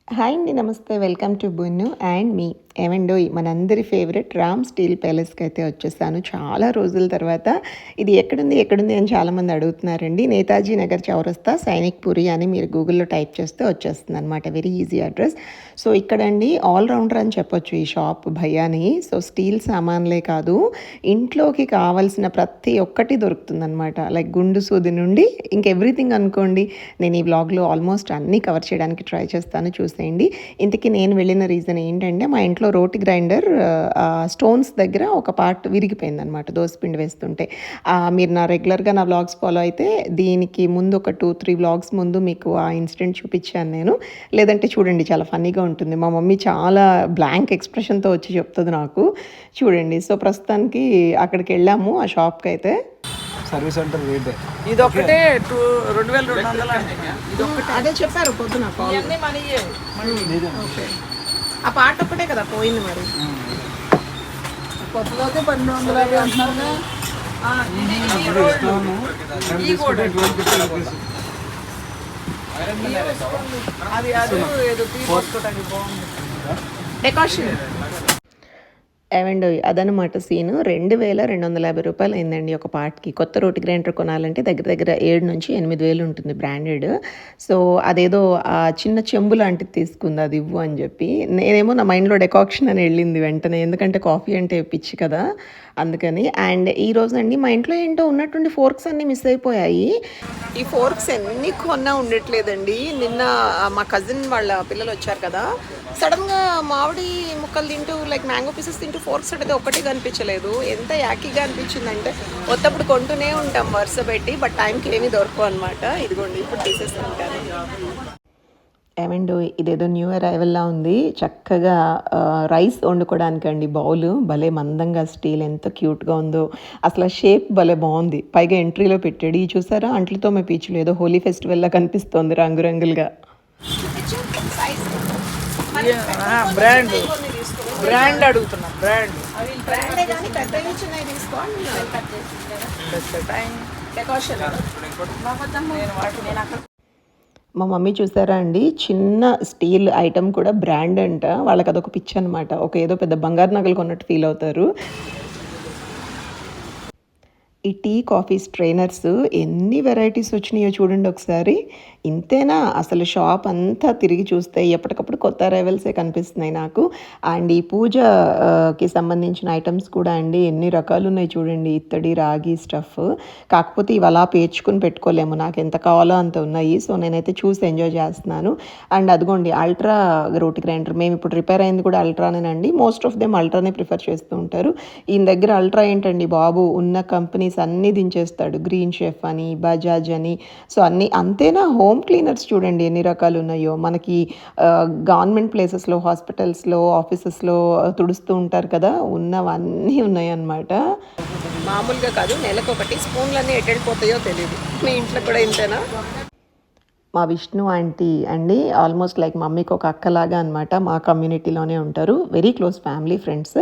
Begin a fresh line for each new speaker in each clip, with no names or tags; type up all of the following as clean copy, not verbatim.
Hi అండి, నమస్తే. Welcome to బున్ను and మీ. ఏమండోయ్, మనందరి ఫేవరెట్ రామ్ స్టీల్ ప్యాలెస్కి అయితే వచ్చేసాను చాలా రోజుల తర్వాత. ఇది ఎక్కడుంది అని చాలామంది అడుగుతున్నారండి. నేతాజీ నగర్ చౌరస్తా సైనిక్ పురి అని మీరు గూగుల్లో టైప్ చేస్తే వచ్చేస్తుంది అనమాట. Very easy address. సో ఇక్కడండి ఆల్రౌండర్ అని చెప్పొచ్చు ఈ షాప్ భయ్యాని. సో స్టీల్ సామాన్లే కాదు, ఇంట్లోకి కావాల్సిన ప్రతి ఒక్కటి దొరుకుతుందనమాట. లైక్ గుండు సూది నుండి ఇంకెవ్రీథింగ్ అనుకోండి. నేను ఈ వ్లాగ్లో ఆల్మోస్ట్ అన్నీ కవర్ చేయడానికి ట్రై చేస్తాను, చూసేయండి. ఇంతకీ నేను వెళ్ళిన రీజన్ ఏంటంటే, మా ఇంట్లో రోటి గ్రైండర్ స్టోన్స్ దగ్గర ఒక పార్ట్ విరిగిపోయిందనమాట దోసపిండి వేస్తుంటే. మీరు రెగ్యులర్గా నా వ్లాగ్స్ ఫాలో అయితే దీనికి ముందు ఒక 2-3 వ్లాగ్స్ ముందు మీకు ఆ ఇన్సిడెంట్ చూపించాను నేను. లేదంటే చూడండి, చాలా ఫన్నీగా ఉంటుంది. మా మమ్మీ చాలా బ్లాంక్ ఎక్స్ప్రెషన్తో వచ్చి చెప్తుంది నాకు. చూడండి. సో ప్రస్తుతానికి అక్కడికి వెళ్ళాము, ఆ షాప్కి అయితే.
సర్వీస్ సెంటర్ రేట్
ఇది ఒకటే 2200
అదే చెప్పారు పొద్దున.
ఇవన్నీ మనీయే.
ఓకే, ఆ పార్ట్ ఒక్కటే కదా పోయింది మరి.
కొత్తదైతే 1250 అంటున్నారుగా. అది ఏదో తీసుకోవడానికి బాగుంది
డెకాషన్. ఏమండో అదనమాట సీను. 2250 రూపాయలు అయిందండి ఒక పార్ట్కి. కొత్త రోటి గ్రైండర్ కొనాలంటే దగ్గర దగ్గర 7,000-8,000 ఉంటుంది బ్రాండెడ్. సో అదేదో ఆ చిన్న చెంబు లాంటిది తీసుకుంది, అది ఇవ్వు అని చెప్పి. నేనేమో నా మైండ్లో డెకాక్షన్ అని వెళ్ళింది వెంటనే, ఎందుకంటే కాఫీ అంటే పిచ్చి కదా, అందుకని. అండ్ ఈ రోజండి మా ఇంట్లో ఏంటో ఉన్నటువంటి ఫోర్క్స్ అన్నీ మిస్ అయిపోయాయి. ఈ ఫోర్క్స్ ఎన్ని కొన్నా ఉండట్లేదండి. నిన్న మా కజిన్ వాళ్ళ పిల్లలు వచ్చారు కదా, సడన్గా మామిడి ముక్కలు తింటూ లైక్ మ్యాంగో పీసెస్ తింటూ ఫోర్క్స్ అయితే ఒక్కటి కనిపించలేదు. ఎంత యాకీగా అనిపించిందంటే, కొత్తప్పుడు కొంటూనే ఉంటాం వరుస పెట్టి, బట్ టైంకి ఏమీ దొరకవు అనమాట. ఇదిగోండి ఇప్పుడు తీసేస్తుంటాను. ఏమండో ఇదేదో న్యూ అరైవల్లా ఉంది. చక్కగా రైస్ వండుకోవడానికండి బౌలు. భలే మందంగా స్టీల్, ఎంత క్యూట్గా ఉందో అసలు. షేప్ భలే బాగుంది. పైగా ఎంట్రీలో పెట్టాడు. ఈ చూసారా, అంట్లతో మే పీచులు ఏదో హోలీ ఫెస్టివల్లా కనిపిస్తోంది రంగురంగులుగా.
బ్రాండ్ అడుగుతున్నా. బ్రాండ్
మా మమ్మీ చూసారా అండి, చిన్న స్టీల్ ఐటమ్ కూడా బ్రాండ్ అంట. వాళ్ళకి అదొక పిచ్చి అనమాట. ఒక ఏదో పెద్ద బంగారు నగలు కొన్నట్టు ఫీల్ అవుతారు. ఈ టీ కాఫీ స్ట్రైనర్స్ ఎన్ని వెరైటీస్ వచ్చినాయో చూడండి ఒకసారి. ఇంతేనా అసలు? షాప్ అంతా తిరిగి చూస్తే ఎప్పటికప్పుడు కొత్త అరైవల్సే కనిపిస్తున్నాయి నాకు. అండ్ ఈ పూజకి సంబంధించిన ఐటమ్స్ కూడా అండి ఎన్ని రకాలు ఉన్నాయి చూడండి. ఇత్తడి, రాగి స్టఫ్. కాకపోతే ఇవి అలా పేర్చుకుని పెట్టుకోలేము, నాకు ఎంత కావాలో అంత ఉన్నాయి. సో నేనైతే చూసి ఎంజాయ్ చేస్తున్నాను. అండ్ అదిగోండి అల్ట్రా రోటి గ్రైండర్. మేము ఇప్పుడు రిపేర్ అయింది కూడా అల్ట్రానేనండి. మోస్ట్ ఆఫ్ దెమ్ అల్ట్రానే ప్రిఫర్ చేస్తూ ఉంటారు. ఈయన దగ్గర అల్ట్రా ఏంటండి బాబు, ఉన్న కంపెనీస్ అన్నీ దించేస్తాడు. గ్రీన్ షెఫ్ అని, బజాజ్ అని. సో అన్నీ అంతేనా, హోమ్ క్లీనర్స్ చూడండి ఎన్ని రకాలు ఉన్నాయో. మనకి గవర్నమెంట్ ప్లేసెస్లో, హాస్పిటల్స్లో, ఆఫీసెస్లో తుడుస్తూ ఉంటారు కదా, ఉన్నవన్నీ ఉన్నాయన్నమాట. మామూలుగా కాదు, నెలకొకటి. స్పూన్లన్నీ ఎట్టెళ్ళిపోతాయో తెలియదు. మీ ఇంట్లో కూడా ఇంతేనా? మా విష్ణు ఆంటీ అండి ఆల్మోస్ట్ లైక్ మమ్మీకి ఒక అక్కలాగా అనమాట. మా కమ్యూనిటీలోనే ఉంటారు. Very close family friends.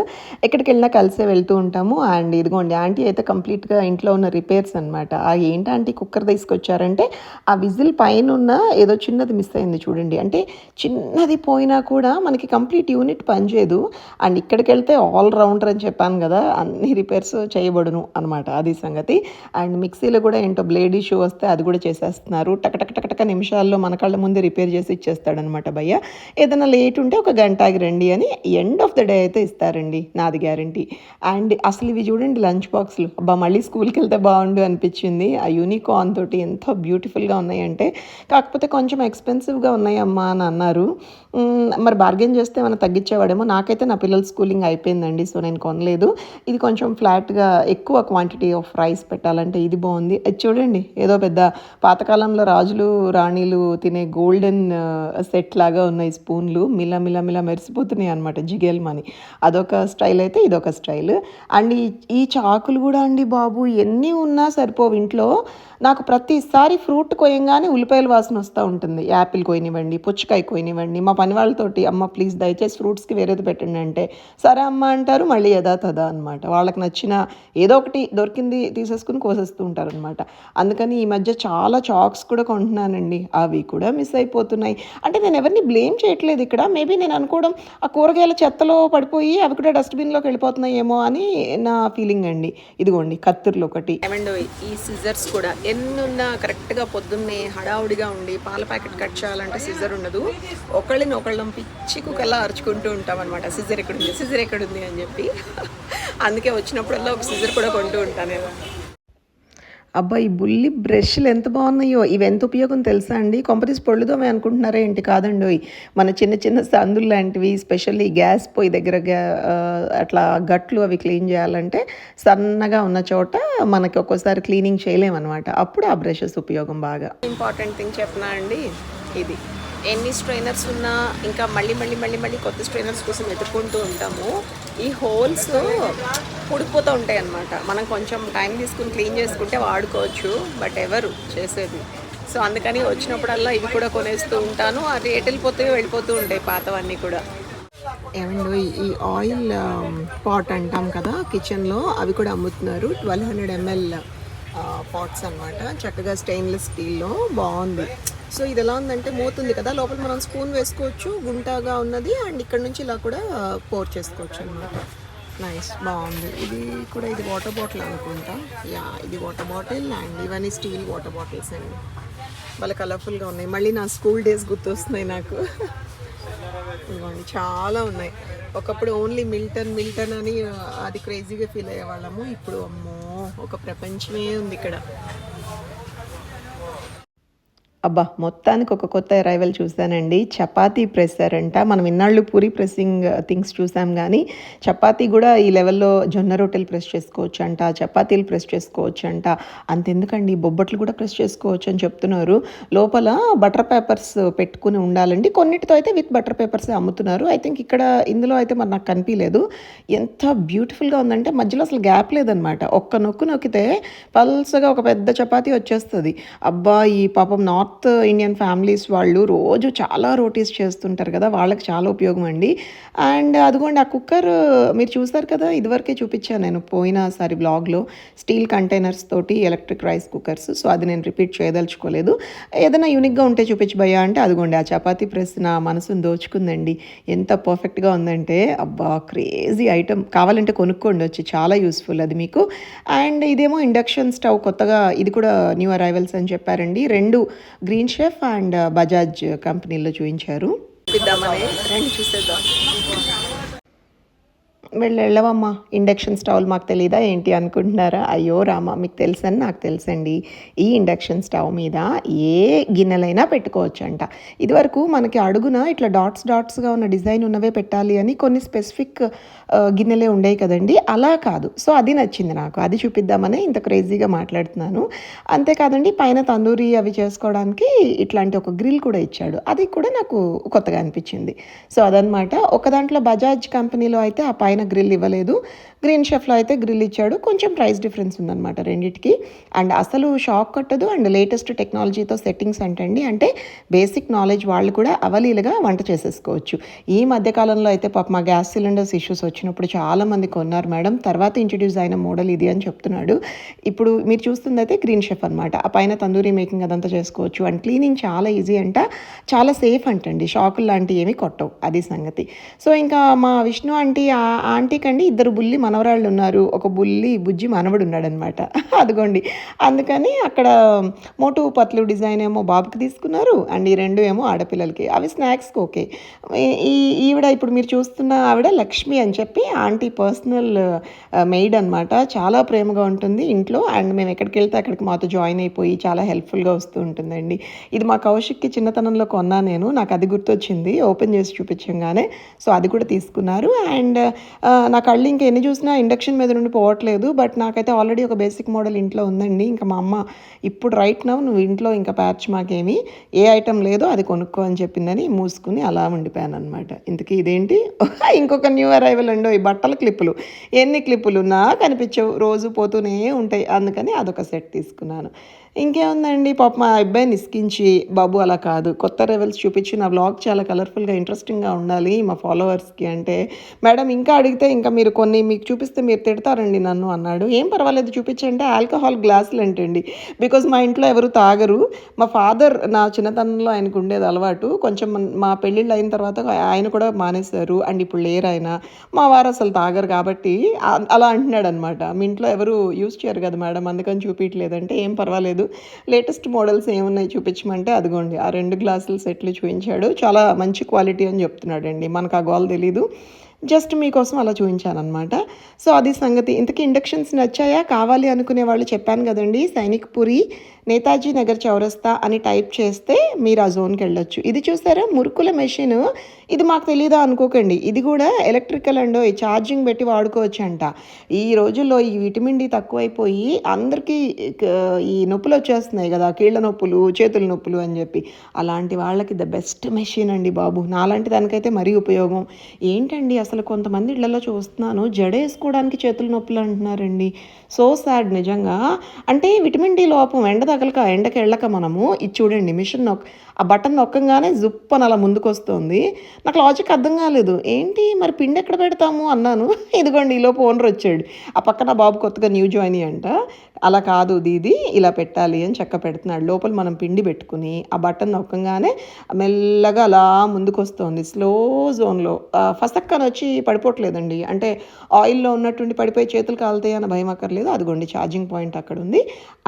ఎక్కడికి వెళ్ళినా కలిసే వెళ్తూ ఉంటాము. అండ్ ఇదిగోండి ఆంటీ అయితే కంప్లీట్గా ఇంట్లో ఉన్న రిపేర్స్ అనమాట. ఏంటి ఆంటీ కుక్కర్ తీసుకొచ్చారంటే, ఆ విజిల్ పైన ఉన్న ఏదో చిన్నది మిస్ అయింది చూడండి. అంటే చిన్నది పోయినా కూడా మనకి కంప్లీట్ యూనిట్ పనిచేయదు. అండ్ ఇక్కడికి వెళ్తే ఆల్రౌండర్ అని చెప్పాను కదా, అన్ని రిపేర్స్ చేయబడును అనమాట, అది సంగతి. అండ్ మిక్సీలో కూడా ఏంటో బ్లేడ్ ఇష్యూ వస్తే అది కూడా చేసేస్తున్నారు. టకటక నిమిషాల్లో మన కళ్ళ ముందే రిపేర్ చేసి ఇచ్చేస్తాడనమాట భయ్య. ఏదైనా లేట్ ఉంటే ఒక గంట ఆగి రండి అని ఎండ్ ఆఫ్ ద డే అయితే ఇస్తారండి, నాది గ్యారంటీ. అండ్ అసలు ఇవి చూడండి లంచ్ బాక్స్లు. అబ్బా మళ్ళీ స్కూల్కి వెళ్తే బాగుండు అనిపించింది. ఆ యూనికార్న్ తోటి ఎంత బ్యూటిఫుల్గా ఉన్నాయంటే, కాకపోతే కొంచెం ఎక్స్పెన్సివ్గా ఉన్నాయమ్మా అని అన్నారు. మరి బార్గెన్ చేస్తే ఏమైనా తగ్గించేవాడేమో. నాకైతే నా పిల్లల స్కూలింగ్ అయిపోయిందండి, సో నేను కొనలేదు. ఇది కొంచెం ఫ్లాట్గా ఎక్కువ క్వాంటిటీ ఆఫ్ రైస్ పెట్టాలంటే ఇది బాగుంది. అది చూడండి, ఏదో పెద్ద పాతకాలంలో రాజులు రాణీలు తినే గోల్డెన్ సెట్ లాగా ఉన్నాయి స్పూన్లు. మిల మెరిసిపోతున్నాయి అనమాట, జిగేల్మని. అదొక స్టైల్ అయితే ఇదొక స్టైల్. అండ్ ఈ చాకులు కూడా అండి బాబు, ఎన్ని ఉన్నా సరిపోవు ఇంట్లో. నాకు ప్రతిసారి ఫ్రూట్ కొయ్యంగానే ఉల్లిపాయల వాసన వస్తూ ఉంటుంది. యాపిల్ కొయ్యనివ్వండి, పుచ్చకాయ కొయ్యనివ్వండి. మా పని వాళ్ళతోటి అమ్మ ప్లీజ్ దయచేసి ఫ్రూట్స్కి వేరేది పెట్టండి అంటే, సరే అమ్మ అంటారు. మళ్ళీ యథా తదా అనమాట. వాళ్ళకి నచ్చిన ఏదో ఒకటి దొరికింది తీసేసుకుని కోసేస్తూ ఉంటారు అనమాట. అందుకని ఈ మధ్య చాలా చాక్స్ కూడా కొంటున్నానండి. అవి కూడా మిస్ అయిపోతున్నాయి. అంటే నేను ఎవరిని బ్లేమ్ చేయట్లేదు ఇక్కడ. మేబీ నేను అనుకోవడం ఆ కూరగాయల చెత్తలో పడిపోయి అవి కూడా డస్ట్‌బిన్‌లోకి వెళ్ళిపోతున్నాయేమో అని నా ఫీలింగ్ అండి. ఇదిగోండి కత్తిర్లు ఒకటి. ఏమండో ఈ సిజర్స్ కూడా ఎన్నున్నా కరెక్ట్‌గా పొద్దున్నే హడావుడిగా ఉండి పాల ప్యాకెట్ కట్ చేయాలంటే సిజర్ ఉండదు. ఒకళ్ళని ఒకళ్ళం పిచ్చి కుక్కలా అరుచుకుంటూ ఉంటామన్నమాట. సిజర్ ఎక్కడుంది అని చెప్పి. అందుకే వచ్చినప్పుడల్లా ఒక సిజర్ కూడా కొంటూ ఉంటాను నేను. అబ్బా! ఈ బుల్లి బ్రష్‌లు ఎంత బాగున్నాయో. ఇవి ఎంత ఉపయోగం తెలుసా అండి? కొంపదీసి పళ్ళు తోమే అనుకుంటున్నారా ఏంటి? కాదండోయ్. మన చిన్న చిన్న సందులు లాంటివి స్పెషల్లీ గ్యాస్ పొయ్యి దగ్గర అట్లా గట్లు అవి క్లీన్ చేయాలంటే సన్నగా ఉన్న చోట మనకి ఒక్కోసారి క్లీనింగ్ చేయలేమనమాట. అప్పుడు ఆ బ్రషెస్ ఉపయోగం బాగా. ఇంపార్టెంట్ థింగ్ చెప్పనా అండి? ఇది. ఎన్ని స్ట్రైనర్స్ ఉన్నా ఇంకా మళ్ళీ కొత్త స్ట్రైనర్స్ కోసం వెతుక్కుంటూ ఉంటాము. ఈ హోల్స్ పొడిపోతూ ఉంటాయి అన్నమాట. మనం కొంచెం టైం తీసుకుని క్లీన్ చేసుకుంటే వాడుకోవచ్చు, బట్ ఎవరు చేసేది. సో అందుకని వచ్చినప్పుడల్లా ఇవి కూడా కొనేస్తూ ఉంటాను. ఆ రేట్ వెళ్ళిపోతూ ఉంటాయి పాతవన్నీ కూడా. ఏమండో ఈ ఆయిల్ పాట్ అంటాం కదా కిచెన్లో, అవి కూడా అమ్ముతున్నారు. 1200 ml పాట్స్ అన్నమాట. చక్కగా స్టెయిన్లెస్ స్టీల్లో బాగుంది. సో ఇది ఎలా ఉందంటే మూతుంది కదా, లోపల మనం స్పూన్ వేసుకోవచ్చు, గుంటాగా ఉన్నది. అండ్ ఇక్కడ నుంచి ఇలా కూడా పోర్ చేసుకోవచ్చు అనమాట. నైస్, బాగుంది. ఇది వాటర్ బాటిల్ అనుకుంటా. యా, ఇది వాటర్ బాటిల్. అండ్ ఇవన్నీ స్టీల్ వాటర్ బాటిల్స్ అండి. వాళ్ళ కలర్ఫుల్గా ఉన్నాయి. మళ్ళీ నా స్కూల్ డేస్ గుర్తొస్తున్నాయి నాకు. ఇవ్వండి, చాలా ఉన్నాయి. ఒకప్పుడు ఓన్లీ మిల్టన్ అని అది క్రేజీగా ఫీల్ అయ్యేవాళ్ళము. ఇప్పుడు అమ్మో, ఒక ప్రపంచమే ఉంది ఇక్కడ. అబ్బా! మొత్తానికి ఒక కొత్త అరైవల్ చూసానండి. చపాతీ ప్రెస్సర్ అంట. మనం ఇన్నాళ్ళు పూరి ప్రెస్సింగ్ థింగ్స్ చూసాం కానీ చపాతీ కూడా ఈ లెవెల్లో జొన్న రొట్టెలు ప్రెస్ చేసుకోవచ్చంట, చపాతీలు ప్రెస్ చేసుకోవచ్చంట. అంతెందుకండి, బొబ్బట్లు కూడా ప్రెస్ చేసుకోవచ్చు అని చెప్తున్నారు. లోపల బటర్ పేపర్స్ పెట్టుకుని ఉండాలండి. కొన్నిటితో అయితే విత్ బటర్ పేపర్స్ అమ్ముతున్నారు. ఐ థింక్ ఇందులో అయితే మరి నాకు కనిపించలేదు. ఎంత బ్యూటిఫుల్గా ఉందంటే మధ్యలో అసలు గ్యాప్ లేదనమాట. ఒక్క నొక్కు నొక్కితే పల్సగా ఒక పెద్ద చపాతీ వచ్చేస్తుంది. అబ్బా! ఈ పాపం నార్త్ ఇండియన్ ఫ్యామిలీస్ వాళ్ళు రోజు చాలా రోటీస్ చేస్తుంటారు కదా, వాళ్ళకి చాలా ఉపయోగం అండి. అండ్ అదిగోండి ఆ కుక్కర్ మీరు చూసారు కదా, ఇదివరకే చూపించాను నేను పోయినసారి బ్లాగ్లో. స్టీల్ కంటైనర్స్ తోటి ఎలక్ట్రిక్ రైస్ కుక్కర్స్. సో అది నేను రిపీట్ చేయదలుచుకోలేదు. ఏదైనా యూనిక్గా ఉంటే చూపించి భయ్యా అంటే అదిగోండి ఆ చపాతీ ప్రెస్ నా మనసును దోచుకుందండి. ఎంత పర్ఫెక్ట్గా ఉందంటే అబ్బా, క్రేజీ ఐటమ్. కావాలంటే కొనుక్కోండి వచ్చి, చాలా యూస్ఫుల్ అది మీకు. అండ్ ఇదేమో ఇండక్షన్ స్టవ్, కొత్తగా ఇది కూడా న్యూ అరైవల్స్ అని చెప్పారండి. 2 గ్రీన్ షెఫ్ అండ్ బజాజ్ కంపెనీలో చూపించారు. చూసేద్దాం. వెళ్ళవమ్మా, ఇండక్షన్ స్టవ్లు మాకు తెలీదా ఏంటి అనుకుంటున్నారా? అయ్యో రామా, మీకు తెలుసని నాకు తెలుసండి. ఈ ఇండక్షన్ స్టవ్ మీద ఏ గిన్నెలైనా పెట్టుకోవచ్చంట. ఇదివరకు మనకి అడుగున ఇట్లా డాట్స్గా ఉన్న డిజైన్ ఉన్నవే పెట్టాలి అని కొన్ని స్పెసిఫిక్ గిన్నెలే ఉండేవి కదండి, అలా కాదు. సో అది నచ్చింది నాకు, అది చూపిద్దామని ఇంత క్రేజీగా మాట్లాడుతున్నాను. అంతేకాదండి, పైన తందూరి అవి చేసుకోవడానికి ఇట్లాంటి ఒక గ్రిల్ కూడా ఇచ్చాడు. అది కూడా నాకు కొత్తగా అనిపించింది. సో అదనమాట. ఒక దాంట్లో బజాజ్ కంపెనీలో అయితే ఆ పైన గ్రిల్ ఇవ్వలేదు, గ్రీన్ షెఫ్లో అయితే గ్రిల్ ఇచ్చాడు. కొంచెం ప్రైస్ డిఫరెన్స్ ఉందన్నమాట రెండింటికి. అండ్ అసలు షాక్ కొట్టదు. అండ్ లేటెస్ట్ టెక్నాలజీతో సెట్టింగ్స్ అంటే బేసిక్ నాలెడ్జ్ వాళ్ళు కూడా అవలీలుగా వంట చేసేసుకోవచ్చు. ఈ మధ్యకాలంలో అయితే పాప మా గ్యాస్ సిలిండర్స్ ఇష్యూస్ వచ్చినప్పుడు చాలామంది కొన్నారు మేడం, తర్వాత ఇంట్రడ్యూస్ అయిన మోడల్ ఇది అని చెప్తున్నాడు. ఇప్పుడు మీరు చూస్తుంది అయితే గ్రీన్ షెఫ్ అనమాట. ఆ పైన తందూరి మేకింగ్ అదంతా చేసుకోవచ్చు. అండ్ క్లీనింగ్ చాలా ఈజీ అంట, చాలా సేఫ్ అంటండి. షాకులు లాంటివి ఏమీ కొట్టవు, అది సంగతి. సో ఇంకా మా విష్ణు ఆంటీకి అండి 2 బుల్లి మనవరాళ్ళు ఉన్నారు, ఒక బుజ్జి మనవడు ఉన్నాడనమాట. అదిగోండి, అందుకని అక్కడ మోటు పత్లు డిజైన్ ఏమో బాబుకి తీసుకున్నారు. అండ్ ఈ 2 ఏమో ఆడపిల్లలకి. అవి స్నాక్స్కి ఓకే. ఈవిడ ఇప్పుడు మీరు చూస్తున్న ఆవిడ లక్ష్మి అని చెప్పి ఆంటీ పర్సనల్ మెయిడ్ అనమాట. చాలా ప్రేమగా ఉంటుంది ఇంట్లో. అండ్ మేము ఎక్కడికి వెళ్తే అక్కడికి మాతో జాయిన్ అయిపోయి చాలా హెల్ప్ఫుల్గా వస్తూ ఉంటుందండి. ఇది మా కౌశిక్కి చిన్నతనంలో కొన్నా నేను, నాకు అది గుర్తొచ్చింది ఓపెన్ చేసి చూపించగానే. సో అది కూడా తీసుకున్నారు. అండ్ నా కళ్ళు ఇంకా ఎన్ని చూసినా ఇండక్షన్ మీద నుండి పోవట్లేదు. బట్ నాకైతే ఆల్రెడీ ఒక బేసిక్ మోడల్ ఇంట్లో ఉందండి. ఇంకా మా అమ్మ ఇప్పుడు రైట్ నౌ నువ్వు ఇంట్లో ఇంకా ప్యాచ్ మాకేమి ఏ ఐటమ్ లేదో అది కొనుక్కో అని చెప్పిందని మూసుకుని అలా ఉండిపోయాను అనమాట. ఇంతకీ ఇదేంటి, ఇంకొక న్యూ అరైవల్ అండి. ఈ బట్టల క్లిప్పులు, ఎన్ని క్లిప్పులు ఉన్నా కనిపించవు, రోజు పోతూనే ఉంటాయి. అందుకని అదొక సెట్ తీసుకున్నాను. ఇంకేముందండి పాపం మా అబ్బాయిని ఇసికించి, బాబు అలా కాదు కొత్త రెవెల్స్ చూపించి నా వ్లాగ్ చాలా కలర్ఫుల్గా ఇంట్రెస్టింగ్గా ఉండాలి మా ఫాలోవర్స్కి అంటే, మేడం ఇంకా అడిగితే ఇంకా మీరు కొన్ని మీకు చూపిస్తే మీరు తిడతారండి నన్ను అన్నాడు. ఏం పర్వాలేదు చూపించంటే ఆల్కహాల్ గ్లాసులు అంటండి. బికాజ్ మా ఇంట్లో ఎవరు తాగరు. మా ఫాదర్ నా చిన్నతనంలో ఆయనకు ఉండేది అలవాటు. కొంచెం మా పెళ్ళిళ్ళు అయిన తర్వాత ఆయన కూడా మానేశారు. అండ్ ఇప్పుడు లేరు ఆయన. మా వారు అసలు తాగరు కాబట్టి అలా అంటున్నాడు అనమాట. మీ ఇంట్లో ఎవరు యూజ్ చేయరు కదా మేడం అందుకని చూపించలేదంటే, ఏం పర్వాలేదు లేటెస్ట్ మోడల్స్ ఏమున్నాయి చూపించమంటే అదిగోండి ఆ 2 గ్లాసుల సెట్లు చూపించాడు. చాలా మంచి క్వాలిటీ అని చెప్తున్నాడండి. మనకు ఆ గోల తెలీదు. జస్ట్ మీకోసం అలా చూపించానమాట. సో అది సంగతి. ఇంతకీ ఇండక్షన్స్ నచ్చాయా? కావాలి అనుకునే వాళ్ళు చెప్పాను కదండి, సైనిక్ పురి నేతాజీ నగర్ చౌరస్తా అని టైప్ చేస్తే మీరు ఆ జోన్కి వెళ్ళొచ్చు. ఇది చూసారా మురుకుల మెషిన్, ఇది మాకు తెలీదా అనుకోకండి. ఇది కూడా ఎలక్ట్రికల్ అండ్ ఛార్జింగ్ పెట్టి వాడుకోవచ్చు అంట. ఈ రోజుల్లో ఈ విటమిన్ డి తక్కువైపోయి అందరికీ ఈ నొప్పులు వచ్చేస్తున్నాయి కదా, కీళ్ళ నొప్పులు చేతుల నొప్పులు అని చెప్పి. అలాంటి వాళ్ళకి ద బెస్ట్ మెషిన్ అండి బాబు. నాలాంటి దానికైతే మరీ ఉపయోగం. ఏంటండి అసలు కొంతమంది ఇళ్లలో చూస్తున్నాను జడ వేసుకోవడానికి చేతుల నొప్పులు అంటున్నారండి. సో సాడ్ నిజంగా. అంటే విటమిన్ డి లోపం, ఎండ తగలక ఎండకి వెళ్ళక మనము ఇది చూడండి మిషన్ ఆ బటన్ నొక్కగానే జుప్పని అలా ముందుకు వస్తుంది. నాకు లాజిక్ అర్థం కాలేదు. ఏంటి మరి పిండి ఎక్కడ పెడతాము అన్నాను. ఇదిగోండి ఈలోపు ఓనర్ వచ్చాడు. ఆ పక్కన బాబు కొత్తగా న్యూ జాయిన్ అంట. అలా కాదు దీది ఇలా పెట్టాలి అని చక్క పెడుతున్నాడు. లోపల మనం పిండి పెట్టుకుని ఆ బటన్ నొక్కగానే మెల్లగా అలా ముందుకు వస్తుంది స్లో జోన్లో. ఫసక్కని వచ్చి పడిపోవట్లేదండి. అంటే ఆయిల్లో ఉన్నటువంటి పడిపోయి చేతులు కాలుతాయి అన్న భయం అక్కర్లేదు. అదిగోండి ఛార్జింగ్ పాయింట్ అక్కడ ఉంది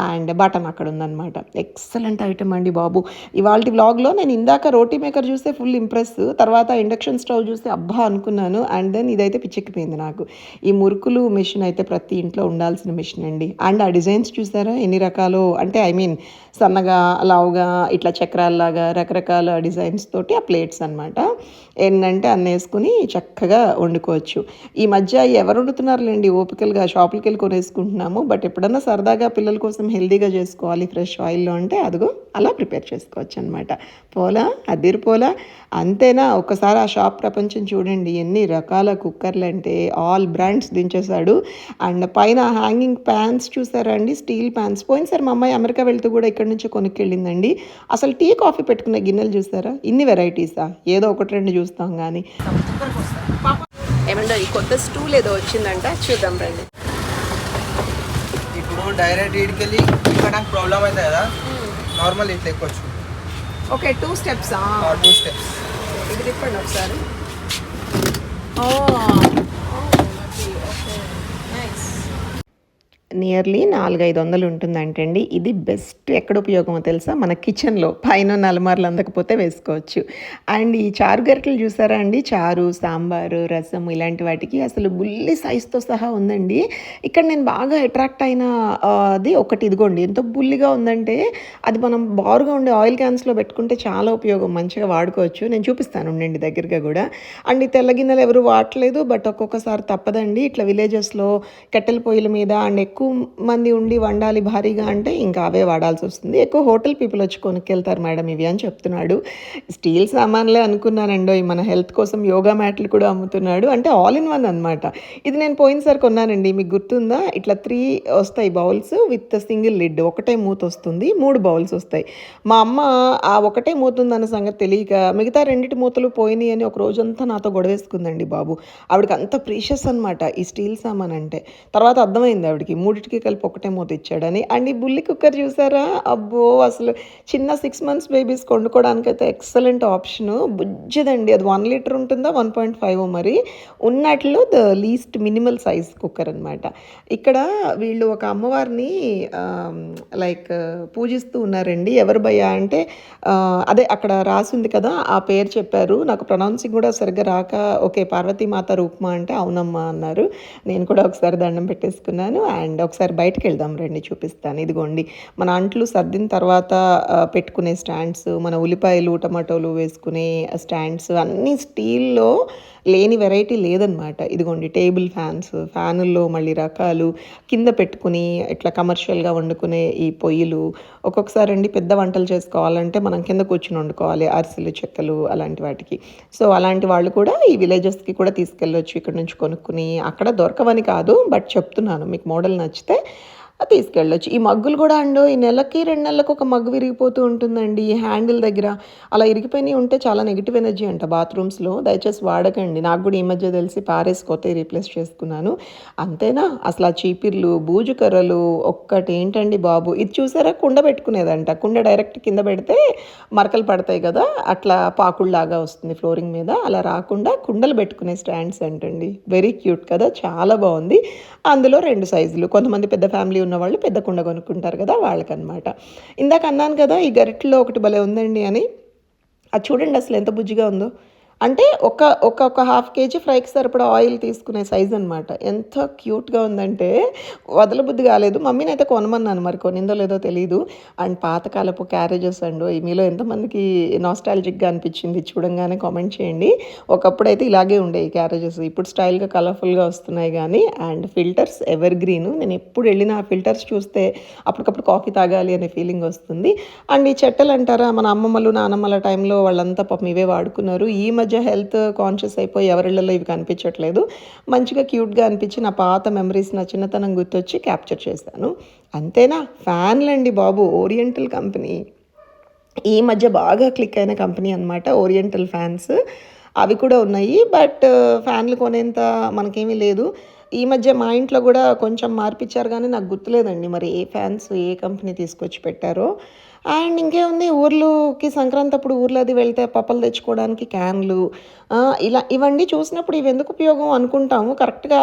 అండ్ బటన్ అక్కడ ఉందన్నమాట. ఎక్సలెంట్ ఐటమ్ అండి బాబు. ఇవాళ వ్లాగ్లో నేను ఇందాక రోటీ మేకర్ చూస్తే ఫుల్ ఇంప్రెస్, తర్వాత ఇండక్షన్ స్టవ్ చూస్తే అబ్బా అనుకున్నాను. అండ్ దెన్ ఇదైతే పిచ్చెక్కిపోయింది నాకు. ఈ మురుకులు మిషన్ అయితే ప్రతి ఇంట్లో ఉండాల్సిన మిషన్ అండి. అండ్ ఆ డిజైన్స్ చూసారా ఎన్ని రకాలు, అంటే ఐ మీన్ సన్నగా లావుగా ఇట్లా చక్రాల్లాగా రకరకాల డిజైన్స్ తోటి ఆ ప్లేట్స్ అనమాట. ఏంటంటే అన్నీ వేసుకుని చక్కగా వండుకోవచ్చు. ఈ మధ్య ఎవరు వండుతున్నారులేండి ఓపికలుగా, షాపులకి వెళ్ళి కొనేసుకుంటున్నాము. బట్ ఎప్పుడన్నా సరదాగా పిల్లల కోసం హెల్తీగా చేసుకోవాలి ఫ్రెష్ ఆయిల్లో అంటే అదిగో అలా ప్రిపేర్ చేసుకోవచ్చు అనమాట. పోలా అదిరి పోలా. అంతేనా, ఒకసారి ఆ షాప్ ప్రపంచం చూడండి ఎన్ని రకాల కుక్కర్లు అంటే ఆల్ బ్రాండ్స్ దించేశాడు. అండ్ పైన హ్యాంగింగ్ ప్యాన్స్ చూసారా అండి, స్టీల్ ప్యాన్స్. పోయినసారి మా అమ్మాయి అమెరికా వెళ్తూ కూడా ఇక్కడ నుంచి కొనుక్కెళ్ళిందండి. అసలు టీ కాఫీ పెట్టుకునే గిన్నెలు చూసారా, ఇన్ని వెరైటీసా, ఏదో ఒకటి రెండు చూస్తాం కానీ. ఏమంటే ఈ కొత్త స్టూల్ ఏదో వచ్చిందంట, చూద్దాం రండి.
ఇప్పుడు డైరెక్ట్ ఇడికెళ్ళి ఇక్కడానికి ప్రాబ్లం అవుతుంది కదా, నార్మల్ ఇట్లా ఎక్కొచ్చు.
Okay 2 steps.
2 స్టెప్స్.
ఇది తిప్పండి ఒకసారి.
నియర్లీ 400-500 ఉంటుందంటండి. ఇది బెస్ట్ ఎక్కడ ఉపయోగమో తెలుసా, మన కిచెన్లో పైన అలమార్లు అందకపోతే వేసుకోవచ్చు. అండ్ ఈ చారు గరిటెలు చూసారా అండి, చారు సాంబారు రసం ఇలాంటి వాటికి అసలు బుల్లి సైజుతో సహా ఉందండి. ఇక్కడ నేను బాగా అట్రాక్ట్ అయిన అది ఒకటి ఇదిగోండి, ఎంత బుల్లిగా ఉందంటే అది మనం బారుగా ఉండే ఆయిల్ క్యాన్స్లో పెట్టుకుంటే చాలా ఉపయోగం, మంచిగా వాడుకోవచ్చు. నేను చూపిస్తాను ఉండండి దగ్గరగా కూడా. అండ్ ఈ తెల్ల గిన్నెలు ఎవరు వాడలేదు, బట్ ఒక్కొక్కసారి తప్పదండి. ఇట్లా విలేజెస్లో కట్టెల పొయ్యిల మీద అండ్ ఎక్కువ మంది ఉండి వండాలి భారీగా అంటే ఇంకా అవే వాడాల్సి వస్తుంది. ఎక్కువ హోటల్ పీపుల్ వచ్చి కొనుక్కెళ్తారు మేడం ఇవి అని చెప్తున్నాడు. స్టీల్ సామాన్లే అనుకున్నానండో, మన హెల్త్ కోసం యోగా మ్యాట్లు కూడా అమ్ముతున్నాడు. అంటే ఆల్ ఇన్ వన్ అనమాట. ఇది నేను పోయినసారి కొన్నానండి, మీకు గుర్తుందా, ఇట్లా 3 వస్తాయి బౌల్స్ విత్ సింగిల్ లిడ్, ఒకటే మూత వస్తుంది, 3 బౌల్స్ వస్తాయి. మా అమ్మ ఆ ఒకటే మూత ఉందన్న సంగతి తెలియక మిగతా 2 మూతలు పోయినాయి అని ఒక రోజంతా నాతో గొడవేసుకుందండి బాబు. ఆవిడకి అంత ప్రీషియస్ అనమాట ఈ స్టీల్ సామాన్ అంటే. తర్వాత అర్థమైంది ఆవిడకి 3టికి కలిపి ఒకటే మూత ఇచ్చాడని. అండ్ ఈ బుల్లి కుక్కర్ చూసారా, అబ్బో అసలు చిన్న 6 months బేబీస్ వండుకోవడానికి అయితే ఎక్సలెంట్ ఆప్షను. బుజ్జిదండి, అది 1 లీటర్ ఉంటుందా 1.5 మరి ఉన్నట్లు the least minimal size cooker అనమాట. ఇక్కడ వీళ్ళు ఒక అమ్మవారిని లైక్ పూజిస్తూ ఉన్నారండి. ఎవరు భయ్యా అంటే అదే అక్కడ రాసింది కదా ఆ పేరు చెప్పారు. నాకు ప్రొనౌన్సింగ్ కూడా సరిగ్గా రాక ఓకే పార్వతీమాత రూపమా అంటే అవునమ్మా అన్నారు. నేను కూడా ఒకసారి దండం పెట్టేసుకున్నాను. అండ్ ఒకసారి బయటకు వెళ్దాం రండి, చూపిస్తాను. ఇదిగోండి మన అంట్లు సర్దిన తర్వాత పెట్టుకునే స్టాండ్స్, మన ఉల్లిపాయలు టమాటోలు వేసుకునే స్టాండ్స్ అన్నీ స్టీల్లో లేని వెరైటీ లేదనమాట. ఇదిగోండి టేబుల్ ఫ్యాన్స్, ఫ్యానుల్లో మళ్ళీ రకాలు, కింద పెట్టుకుని ఇట్లా కమర్షియల్గా వండుకునే ఈ పొయ్యిలు. ఒక్కొక్కసారి అండి పెద్ద వంటలు చేసుకోవాలంటే మనం కింద కూర్చుని వండుకోవాలి, అరిసెలు చెక్కలు అలాంటి వాటికి. సో అలాంటి వాళ్ళు కూడా ఈ విలేజెస్కి కూడా తీసుకెళ్ళొచ్చు ఇక్కడ నుంచి కొనుక్కుని. అక్కడ దొరకవని కాదు, బట్ చెప్తున్నాను మీకు మోడల్ నచ్చితే తీసుకెళ్ళొచ్చు. ఈ మగ్గులు గూడా అండో ఈ నెలకి, 2 నెలలకు ఒక మగ్గు విరిగిపోతూ ఉంటుందండి. ఈ హ్యాండిల్ దగ్గర అలా ఇరిగిపోయినయి ఉంటే చాలా నెగెటివ్ ఎనర్జీ అంట బాత్రూమ్స్‌లో. దయచేసి వాడకండి. నాకు గూడా ఈ మధ్య తెలిసి పారేసి కొత్తయి రీప్లేస్ చేసుకున్నాను. అంతేనా అసలు ఆ చీపిర్లు, బూజు కర్రలు ఒక్కటేంటండి బాబు! ఇది చూసారా కుండ పెట్టుకునేదంట. కుండ డైరెక్ట్ కింద పెడితే మరకలు పడతాయి గదా! అట్లా పాకుడులాగా వస్తుంది ఫ్లోరింగ్ మీద. అలా రాకుండా కుండలు పెట్టుకునే స్టాండ్స్ అంటండి. వెరీ క్యూట్ కదా! చాలా బావుంది. అందులో 2 సైజులు. కొంతమంది పెద్ద ఫ్యామిలీ ఉన్నవాళ్ళు పెద్ద కుండ కొనుక్కుంటారు కదా! వాళ్ళకనమాట. ఇందాక అన్నాను కదా! ఈ గరిటెలో ఒకటి భలే ఉందండి అని. అది చూడండి అసలు ఎంత బుజ్జిగా ఉందో. అంటే ఒక హాఫ్ కేజీ ఫ్రైకి సరిపడా ఆయిల్ తీసుకునే సైజ్ అనమాట. ఎంత క్యూట్‌గా ఉందంటే వదలబుద్ధి కాలేదు. మమ్మీనైతే కొనమన్నాను. మరి కొనిందో లేదో తెలీదు. అండ్ పాతకాలపు క్యారేజెస్ అండోయ్! మీలో ఎంతమందికి నాస్టాల్జిక్‌గా అనిపించింది చూడంగానే కామెంట్ చేయండి. ఒకప్పుడైతే ఇలాగే ఉండేయి క్యారేజెస్. ఇప్పుడు స్టైల్‌గా కలర్‌ఫుల్‌గా వస్తున్నాయి గానీ అండ్ ఫిల్టర్స్ ఎవర్ గ్రీన్. నేను ఎప్పుడు వెళ్ళినా ఆ ఫిల్టర్స్ చూస్తే అప్పటికప్పుడు కాఫీ తాగాలి అనే ఫీలింగ్ వస్తుంది. అండ్ ఈ చెట్టెలంటారా మన అమ్మమ్మలు, నానమ్మల టైంలో వాళ్ళంతా పాపం ఇవే వాడుకున్నారు. ఈ మధ్య హెల్త్ కాన్షియస్ అయిపోయి ఎవరిళ్ళలో ఇవి కనిపించట్లేదు. మంచిగా క్యూట్‌గా అనిపించి నా పాత మెమరీస్ నా చిన్నతనం గుర్తొచ్చి క్యాప్చర్ చేశాను. అంతేనా ఫ్యాన్లండి బాబు ఓరియంటల్ కంపెనీ. ఈ మధ్య బాగా క్లిక్ అయిన కంపెనీ అనమాట ఓరియంటల్ ఫ్యాన్స్. అవి కూడా ఉన్నాయి. బట్ ఫ్యాన్లు కొనేంత మనకేమీ లేదు. ఈ మధ్య మా ఇంట్లో గూడా కొంచెం మార్పిచ్చారు గానీ నాకు గుర్తులేదండి. మరి ఏ ఫ్యాన్స్ ఏ కంపెనీ తీసుకొచ్చి పెట్టారో. అండ్ ఇంకేముంది ఊర్లుకి సంక్రాంతి అప్పుడు ఊర్లో అది వెళ్తే పప్పలు తెచ్చుకోవడానికి క్యాన్లు ఇలా ఇవన్నీ చూసినప్పుడు ఇవెందుకు ఉపయోగం అనుకుంటాము. కరెక్ట్‌గా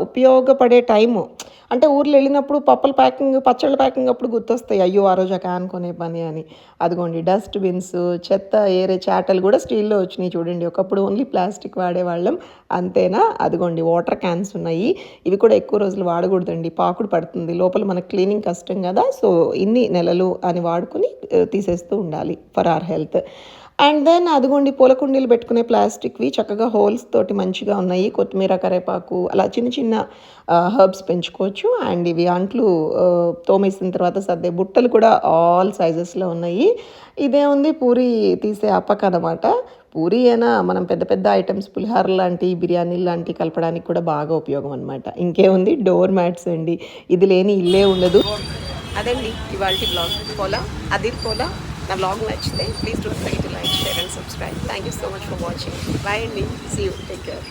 ఉపయోగపడే టైము అంటే ఊర్లో వెళ్ళినప్పుడు పప్పుల ప్యాకింగ్, పచ్చళ్ళ ప్యాకింగ్ అప్పుడు గుర్తొస్తాయి. అయ్యో! ఆ రోజు ఆ క్యాన్ కొనే పని అని. అదిగోండి డస్ట్ బిన్స్, చెత్త ఏరే చాటలు కూడా స్టీల్‌లో వచ్చినాయి చూడండి. ఒకప్పుడు ఓన్లీ ప్లాస్టిక్ వాడేవాళ్ళం. అంతేనా? అదిగోండి వాటర్ క్యాన్స్ ఉన్నాయి. ఇవి కూడా ఎక్కువ రోజులు వాడకూడదండి. పాకుడు పడుతుంది. లోపల మనకు క్లీనింగ్ కష్టం కదా! సో, ఇన్ని నెలలు అని వాడుకొని తీసేస్తూ ఉండాలి for our health. And then అదిగోండి పూల కుండీలు పెట్టుకునే ప్లాస్టిక్‌వి చక్కగా హోల్స్ తోటి మంచిగా ఉన్నాయి. కొత్తిమీర, కరివేపాకు అలా చిన్న చిన్న హెర్బ్స్ పెంచుకోవచ్చు. అండ్ ఇవి అంట్లు తోమేసిన తర్వాత సర్దే బుట్టలు కూడా ఆల్ సైజెస్‌లో ఉన్నాయి. ఇదేముంది పూరి తీసే అప్పకనమాట. పూరి అయినా మనం పెద్ద పెద్ద ఐటెమ్స్ పులిహోర లాంటి, బిర్యానీలు లాంటివి కలపడానికి కూడా బాగా ఉపయోగం అనమాట. ఇంకేముంది డోర్ మ్యాట్స్ అండి. ఇది లేని ఇల్లే ఉండదు.
అదండి ఇవాల్టి బ్లాగ్. పోలా అదిర్ పోలా. నా బ్లాగ్ నచ్చితే please don't forget to like, share and subscribe. Thank you so much for watching. Bye అండి. See you. Take care.